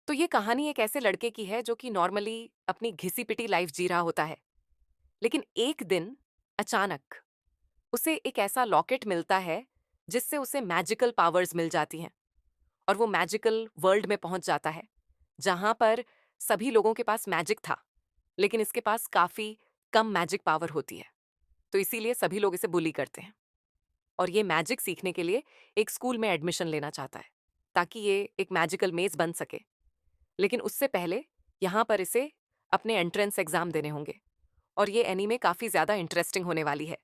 तो ये कहानी एक ऐसे लड़के की है जो कि नॉर्मली अपनी घिसी-पिटी लाइफ जी रहा होता है। लेकिन एक दिन अचानक उसे एक ऐसा लॉकेट मिलता है जिससे उसे मैजिकल पावर्स मिल जाती हैं और वो मैजिकल वर्ल्ड में पहुंच जाता है जहां पर सभी लोगों के पास मैजिक था, लेकिन इसके पास काफी कम मैजिक पावर होती है। तो इसीलिए सभी लोग इसे बुली करते हैं और ये मैजिक सीखने के लिए एक स्कूल में एडमिशन लेना चाहता है ताकि ये एक मैजिकल मेज बन सके। लेकिन उससे पहले यहाँ पर इसे अपने एंट्रेंस एग्जाम देने होंगे और ये एनीमे काफी ज्यादा इंटरेस्टिंग होने वाली है।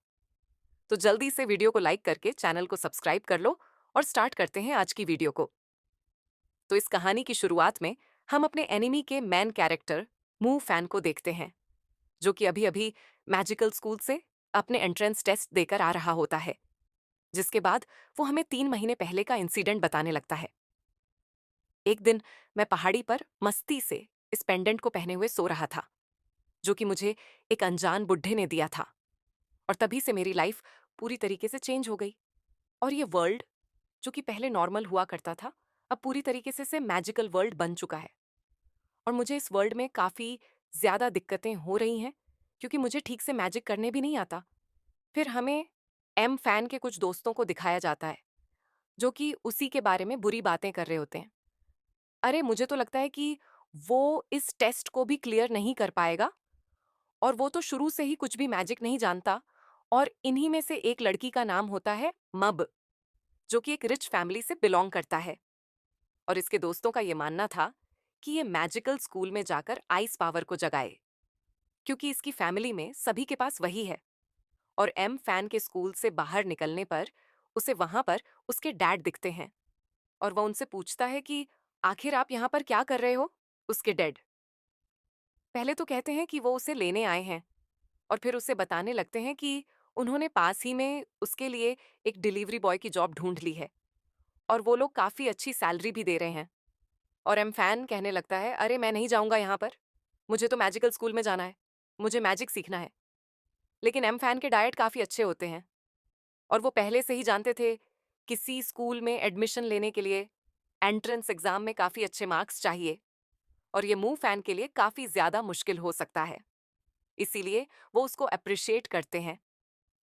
तो जल्दी से वीडियो को लाइक करके चैनल को सब्सक्राइब कर लो और स्टार्ट करते हैं आज की वीडियो को। तो इस कहानी की शुरुआत में हम अपने एनिमी के मेन कैरेक्टर मू फैन को देखते हैं, जो कि अभी अभी मैजिकल स्कूल से अपने एंट्रेंस टेस्ट देकर आ रहा होता है। जिसके बाद वो हमें 3 महीने पहले का इंसिडेंट बताने लगता है। एक दिन मैं पहाड़ी पर मस्ती से इस पेंडेंट को पहने हुए सो रहा था, जो कि मुझे एक अनजान बुड्ढे ने दिया था। और तभी से मेरी लाइफ पूरी तरीके से चेंज हो गई और ये वर्ल्ड जो कि पहले नॉर्मल हुआ करता था, अब पूरी तरीके से मैजिकल वर्ल्ड बन चुका है। और मुझे इस वर्ल्ड में काफ़ी ज़्यादा दिक्कतें हो रही हैं क्योंकि मुझे ठीक से मैजिक करने भी नहीं आता। फिर हमें एम फैन के कुछ दोस्तों को दिखाया जाता है जो कि उसी के बारे में बुरी बातें कर रहे होते हैं। अरे मुझे तो लगता है कि वो इस टेस्ट को भी क्लियर नहीं कर पाएगा और वो तो शुरू से ही कुछ भी मैजिक नहीं जानता। और इन्हीं में से एक लड़की का नाम होता है मब, जो कि एक रिच फैमिली से बिलोंग करता है। और इसके दोस्तों का ये मानना था कि ये मैजिकल स्कूल में जाकर आइस पावर को जगाए, क्योंकि इसकी फैमिली में सभी के पास वही है। और एम फैन के स्कूल से बाहर निकलने पर उसे वहां पर उसके डैड दिखते हैं और वह उनसे पूछता है कि आखिर आप यहाँ पर क्या कर रहे हो। उसके डैड पहले तो कहते हैं कि वो उसे लेने आए हैं और फिर उसे बताने लगते हैं कि उन्होंने पास ही में उसके लिए एक डिलीवरी बॉय की जॉब ढूंढ ली है और वो लोग काफी अच्छी सैलरी भी दे रहे हैं। और एम फैन कहने लगता है, अरे मैं नहीं जाऊंगा यहाँ पर, मुझे तो मैजिकल स्कूल में जाना है, मुझे मैजिक सीखना है। लेकिन एम फैन के डाइट काफी अच्छे होते हैं और वो पहले से ही जानते थे किसी स्कूल में एडमिशन लेने के लिए एंट्रेंस एग्जाम में काफी अच्छे मार्क्स चाहिए और ये मूव फैन के लिए काफी ज्यादा मुश्किल हो सकता है। इसीलिए वो उसको अप्रिशिएट करते हैं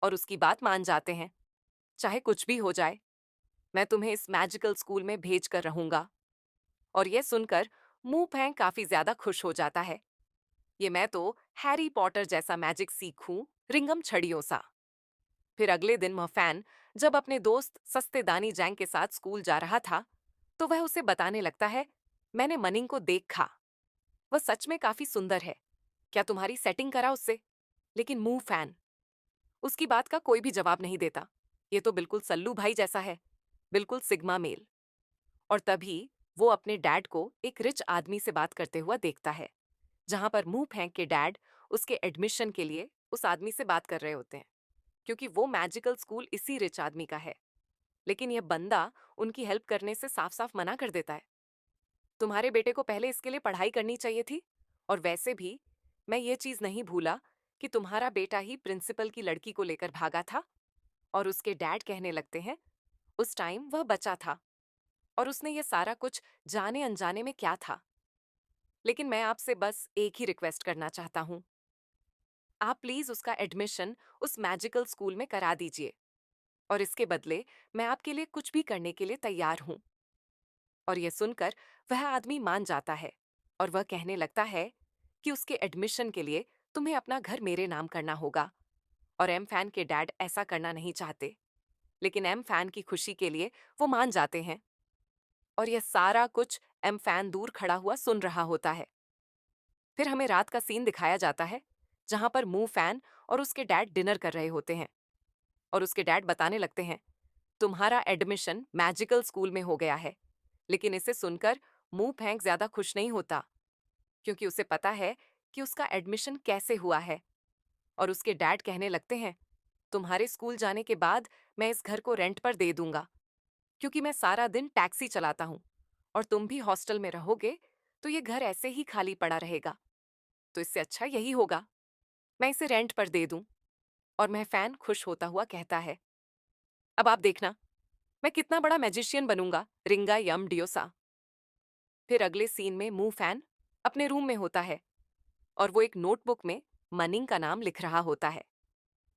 और उसकी बात मान जाते हैं। चाहे कुछ भी हो जाए, मैं तुम्हें इस मैजिकल स्कूल में भेज कर रहूंगा। और ये सुनकर मुंह फैंक काफी ज्यादा खुश हो जाता है। ये मैं तो हैरी पॉटर जैसा मैजिक सीखूं, रिंगम छड़ियों सा। फिर अगले दिन वह फैन जब अपने दोस्त सस्ते दानी जैंग के साथ स्कूल जा रहा था, तो वह उसे बताने लगता है, मैंने मनिंग को देखा, वह सच में काफी सुंदर है, क्या तुम्हारी सेटिंग करा उससे। लेकिन मुंह फैन उसकी बात का कोई भी जवाब नहीं देता। ये तो बिल्कुल सल्लू भाई जैसा है, बिल्कुल सिग्मा मेल। और तभी वो अपने डैड को एक रिच आदमी से बात करते हुआ देखता है, जहां पर मुंह फेंक के डैड उसके एडमिशन के लिए उस आदमी से बात कर रहे होते हैं, क्योंकि वो मैजिकल स्कूल इसी रिच आदमी का है। लेकिन यह बंदा उनकी हेल्प करने से साफ साफ मना कर देता है। तुम्हारे बेटे को पहले इसके लिए पढ़ाई करनी चाहिए थी, और वैसे भी मैं ये चीज नहीं भूला कि तुम्हारा बेटा ही प्रिंसिपल की लड़की को लेकर भागा था। और उसके डैड कहने लगते हैं, उस टाइम वह बचा था और उसने ये सारा कुछ जाने अनजाने में क्या था। लेकिन मैं आपसे बस एक ही रिक्वेस्ट करना चाहता हूँ, आप प्लीज उसका एडमिशन उस मैजिकल स्कूल में करा दीजिए और इसके बदले मैं आपके लिए कुछ भी करने के लिए तैयार हूँ। और यह सुनकर वह आदमी मान जाता है और वह कहने लगता है कि उसके एडमिशन के लिए तुम्हें अपना घर मेरे नाम करना होगा। और एम फैन के डैड ऐसा करना नहीं चाहते, लेकिन एम फैन की खुशी के लिए वो मान जाते हैं। और यह सारा कुछ एम फैन दूर खड़ा हुआ सुन रहा होता है। फिर हमें रात का सीन दिखाया जाता है, जहां पर मू फैन और उसके डैड डिनर कर रहे होते हैं। और उसके डैड बताने लगते हैं, तुम्हारा एडमिशन मैजिकल स्कूल में हो गया है। लेकिन इसे सुनकर मुंह फेंक ज्यादा खुश नहीं होता, क्योंकि उसे पता है कि उसका एडमिशन कैसे हुआ है। और उसके डैड कहने लगते हैं, तुम्हारे स्कूल जाने के बाद मैं इस घर को रेंट पर दे दूंगा, क्योंकि मैं सारा दिन टैक्सी चलाता हूँ और तुम भी हॉस्टल में रहोगे, तो ये घर ऐसे ही खाली पड़ा रहेगा। तो इससे अच्छा यही होगा, मैं इसे रेंट पर दे दूं। और मैं फैन खुश होता हुआ कहता है, अब आप देखना मैं कितना बड़ा मैजिशियन बनूंगा, रिंगा यम डियोसा। फिर अगले सीन में मू फैन अपने रूम में होता है और वो एक नोटबुक में मनिंग का नाम लिख रहा होता है।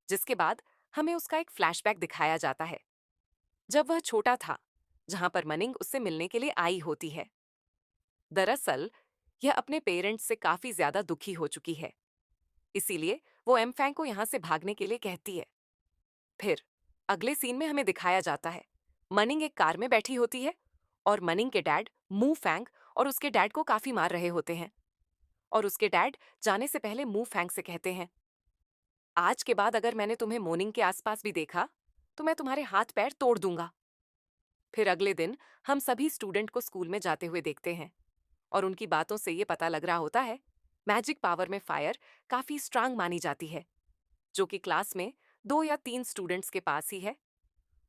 जिसके बाद हमें उसका एक फ्लैशबैक दिखाया जाता है जब वह छोटा था, जहां पर मनिंग उससे मिलने के लिए आई होती है। दरअसल यह अपने पेरेंट्स से काफी ज्यादा दुखी हो चुकी है, इसीलिए वो एम फैंग को यहां से भागने के लिए कहती है। फिर अगले सीन में हमें दिखाया जाता है मनिंग एक कार में बैठी होती है और मनिंग के डैड मू फैंग और उसके डैड को काफी मार रहे होते हैं। और उसके डैड जाने से पहले मू फैंग से कहते हैं, आज के बाद अगर मैंने तुम्हें मोर्निंग के आसपास भी देखा तो मैं तुम्हारे हाथ पैर तोड़ दूंगा। फिर अगले दिन हम सभी स्टूडेंट को स्कूल में जाते हुए देखते हैं और उनकी बातों से ये पता लग रहा होता है मैजिक पावर में फायर काफी स्ट्रांग मानी जाती है, जो कि क्लास में 2 या 3 स्टूडेंट्स के पास ही है।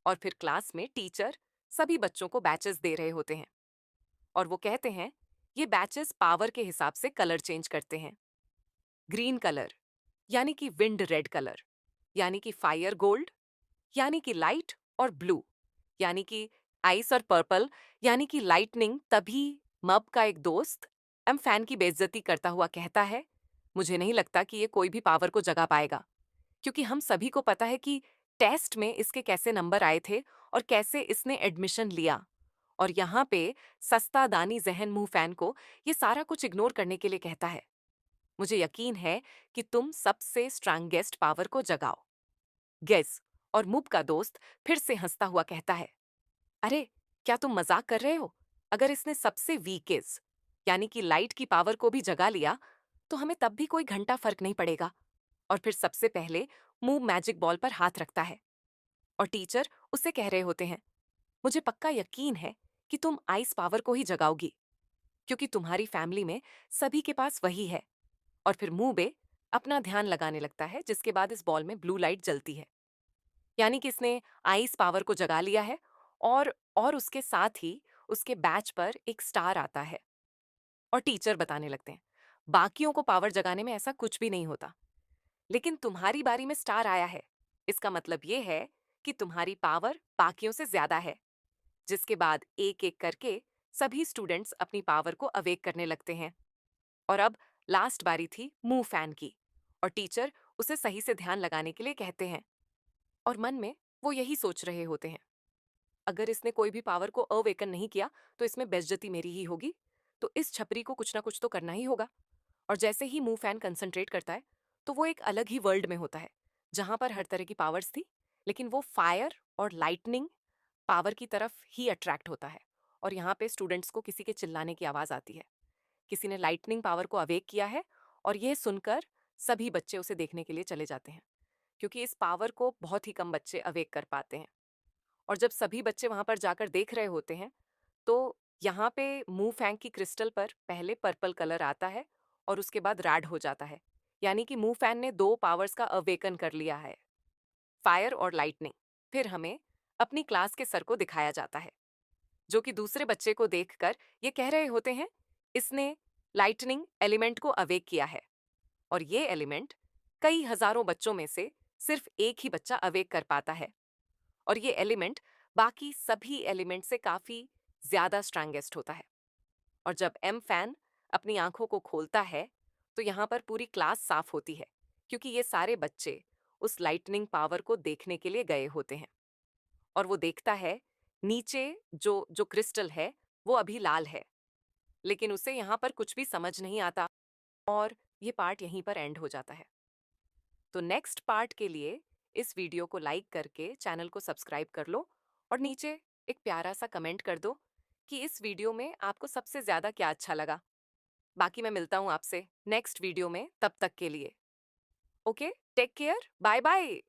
और फिर क्लास में टीचर सभी बच्चों को बैचेस दे रहे होते हैं और वो कहते हैं ये बैचेस पावर के हिसाब से कलर चेंज करते हैं। ग्रीन कलर यानी कि विंड रेड कलर, यानी कि फायर गोल्ड, यानी कि लाइट और ब्लू, यानी कि आइस और पर्पल, यानी कि लाइटनिंग। तभी मब का एक दोस्त एम फैन की बेइज्जती करता हुआ कहता है, मुझे नहीं लगता कि ये कोई भी पावर को जगा पाएगा, क्योंकि हम सभी को पता है कि टेस्ट में इसके कैसे नंबर आए थे और कैसे इसने एडमिशन लिया। और यहाँ पे सस्ता दानी जहन मुंह फैन को ये सारा कुछ इग्नोर करने के लिए कहता है, मुझे यकीन है कि तुम सबसे स्ट्रांगेस्ट पावर को जगाओ। गेस। और मुब का दोस्त फिर से हंसता हुआ कहता है, अरे क्या तुम मजाक कर रहे हो? अगर इसने सबसे वीकेस्ट यानी कि लाइट की पावर को भी जगा लिया तो हमें तब भी कोई घंटा फर्क नहीं पड़ेगा। और फिर सबसे पहले मूव मैजिक बॉल पर हाथ रखता है और टीचर उससे कह रहे होते हैं, मुझे पक्का यकीन है कि तुम आइस पावर को ही जगाओगी, क्योंकि तुम्हारी फैमिली में सभी के पास वही है। और फिर मूबे अपना ध्यान लगाने लगता है, जिसके बाद इस बॉल में ब्लू लाइट जलती है, यानी कि इसने आइस पावर को जगा लिया है। और उसके साथ ही उसके बैच पर एक स्टार आता है और टीचर बताने लगते हैं, बाकियों को पावर जगाने में ऐसा कुछ भी नहीं होता, लेकिन तुम्हारी बारी में स्टार आया है, इसका मतलब ये है कि तुम्हारी पावर बाकियों से ज्यादा है। जिसके बाद एक एक करके सभी स्टूडेंट्स अपनी पावर को अवेक करने लगते हैं। और अब लास्ट बारी थी मूव फैन की और टीचर उसे सही से ध्यान लगाने के लिए कहते हैं। और मन में वो यही सोच रहे होते हैं, अगर इसने कोई भी पावर को अवेकन नहीं किया तो इसमें बेइज्जती मेरी ही होगी, तो इस छपरी को कुछ ना कुछ तो करना ही होगा। और जैसे ही मूव फैन कंसंट्रेट करता है तो वो एक अलग ही वर्ल्ड में होता है, जहां पर हर तरह की पावर्स थी, लेकिन वो फायर और लाइटनिंग पावर की तरफ ही अट्रैक्ट होता है। और यहाँ पे स्टूडेंट्स को किसी के चिल्लाने की आवाज आती है, किसी ने लाइटनिंग पावर को अवेक किया है। और यह सुनकर सभी बच्चे उसे देखने के लिए चले जाते हैं, क्योंकि इस पावर को बहुत ही कम बच्चे अवेक कर पाते हैं। और जब सभी बच्चे वहां पर जाकर देख रहे होते हैं तो यहाँ पे मुंह फैंक की क्रिस्टल पर पहले पर्पल कलर आता है और उसके बाद रेड हो जाता है, यानी कि मुंह फैन ने 2 पावर्स का अवेकन कर लिया है, फायर और लाइटनिंग। फिर हमें अपनी क्लास के सर को दिखाया जाता है, जो कि दूसरे बच्चे को देखकर ये कह रहे होते हैं, इसने लाइटनिंग एलिमेंट को अवेक किया है। और ये एलिमेंट कई हजारों बच्चों में से सिर्फ एक ही बच्चा अवेक कर पाता है। और ये एलिमेंट बाकी सभी एलिमेंट से काफी ज्यादा स्ट्रांगेस्ट होता है। और जब एम फैन अपनी आंखों को खोलता है तो यहाँ पर पूरी क्लास साफ होती है, क्योंकि ये सारे बच्चे उस लाइटनिंग पावर को देखने के लिए गए होते हैं। और वो देखता है नीचे जो जो क्रिस्टल है वो अभी लाल है, लेकिन उसे यहाँ पर कुछ भी समझ नहीं आता और ये पार्ट यहीं पर एंड हो जाता है। तो नेक्स्ट पार्ट के लिए इस वीडियो को लाइक करके चैनल को सब्सक्राइब कर लो और नीचे एक प्यारा सा कमेंट कर दो कि इस वीडियो में आपको सबसे ज्यादा क्या अच्छा लगा। बाकी मैं मिलता हूँ आपसे नेक्स्ट वीडियो में, तब तक के लिए okay, take care, bye bye.